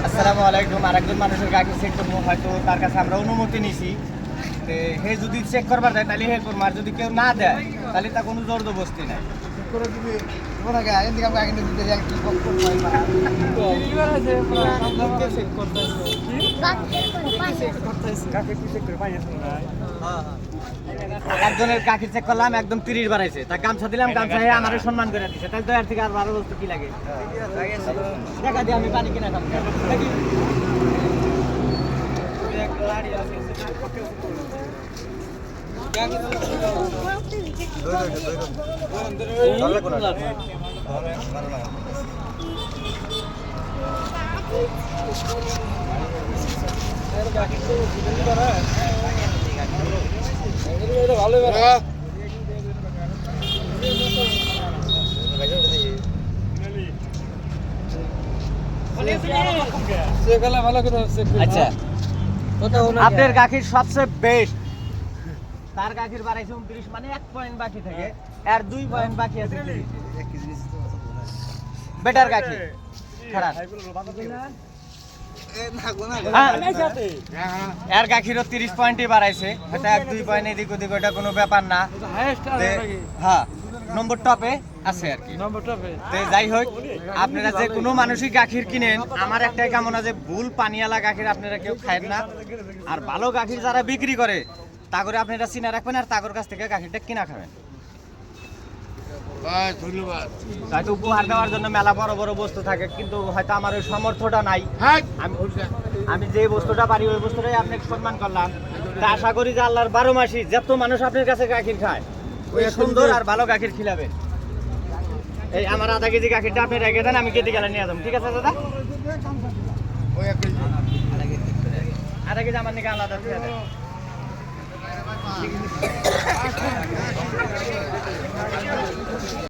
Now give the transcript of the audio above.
আসসালামু আলাইকুম। আরেকজন মানুষের গাড়ি চেক করবো, হয়তো তার কাছে আমরা অনুমতি নিছি। হে যদি চেক করবার দেয় তাহলে হে করবো, আর যদি কেউ না দেয় তাহলে তা কোনো জোরদবস্তি নাই। একজনের কাকি চেক করলাম, একদম 30 বাড়াইছে, তা গামছা দিলাম, গামছা হে আমারে সম্মান করে দিছে, তাহলে তো এর থেকে আর ভালো বস্তু কি লাগে? দেখা দিয়ে আমি পানি কিনা খাবো দেখি। আচ্ছা, আপনার গাখির সবচেয়ে বেস্ট, তার গাখির বাড়াইছে 29, মানে 1 পয়েন্ট বাকি থাকে, আর 2 পয়েন্ট বাকি আছে। বেটার গাখি খারাপ, এর গাখিরও 30 পয়েন্টই বাড়াইছে, এটা 1-2 পয়েন্ট এদিক ওদিক, ওটা কোনো ব্যাপার না। হ্যাঁ, নম্বর টপে আছে আর কি। যাই হোক, আপনারা যে কোনো মানুষই গাখির কিনেন, আমার একটাই কামনা যে ভুল পানিওয়ালা গাখির আপনারা কেউ খায়েন না। আর ভালো গাখির যারা বিক্রি করে তা করে আপনারা চিনা রাখবেন, আর তাগর কাছ থেকে গাখিরটা কিনা খাবেন। ধন্যবাদ। হয়তো উপহার দেওয়ার জন্য মেলা বড় বড় বস্তু থাকে, কিন্তু হয়তো আমার ওই সামর্থ্যটা নাই। আমি যে বস্তুটা পারি ওই বস্তুটাই আপনাকে সম্মান করলাম। তা আশা করি যে আল্লাহর 12 মাসি যত মানুষ আপনার কাছে গাখির খায়, ওই সুন্দর আর ভালো গাখির খিলাবেন। এই আমার আধা কেজি গাখিরটা আপনি রেখে দেন, আমি কেটে গেলে নিয়ে যাবো। ঠিক আছে দাদা? আধা কেজি আমার নিকে আলাদা দিয়ে দেন।